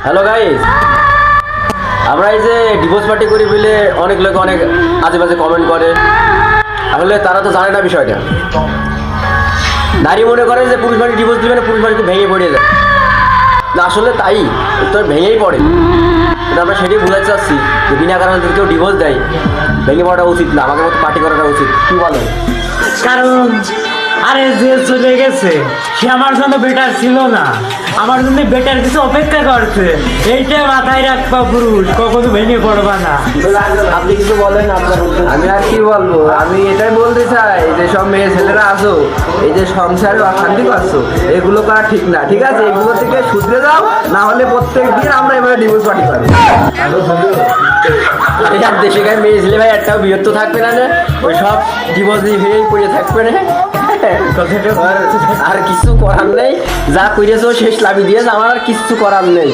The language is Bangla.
হ্যালো গাইস, আমরা এই যে ডিভোর্স পার্টি করি বলে অনেক লোক অনেক আজে বাজে কমেন্ট করে। আসলে তারা তো জানে না বিষয়টা। নারী মনে করে যে পুরুষ বাড়ি ডিভোর্স দিবে না, পুরুষ বাড়িতে ভেঙে পড়ে যায়। না, আসলে তাই তো ভেঙেই পড়ে। কিন্তু আমরা সেটাই বোঝাতে চাচ্ছি যে বিনা কারণে যদি কেউ ডিভোর্স দেয়, ভেঙে পড়াটা উচিত না, আমাকে মতো পার্টি করাটা উচিত। কি বলো? কারণ আরে যে চলে গেছে সে আমার জন্য বেটার ছিল না, আমার জন্য বেটার কিছু অপেক্ষা করছে। এইটা মাথায় রাখবা পুরুষ, কখনো ভেঙে পড়বা না। আপনি কিছু বলেন আপনার উদ্দেশ্যে। আমি আর কি বলবো, আমি এটাই বলতে চাই যে সব মেয়ে ছেলেরা আছো, এই যে সংসারে অশান্তি করছো, এগুলো করা ঠিক না। ঠিক আছে, এগুলো থেকে শুধরে যাও, না হলে প্রত্যেক দিন আমরা এভাবে ডিভোর্স পার্টি করি। আর দেশে গায়ে মেয়ে ছেলে ভাই একটাও বিরক্ত থাকবে না, যে ওই সব ডিভোর্স দিয়ে ভেঙেই পড়ে থাকবে না। আর কিছু করার নেই, যা করেছো শেষ লাভি দিয়েছে, আমার আর কিছু করার নেই।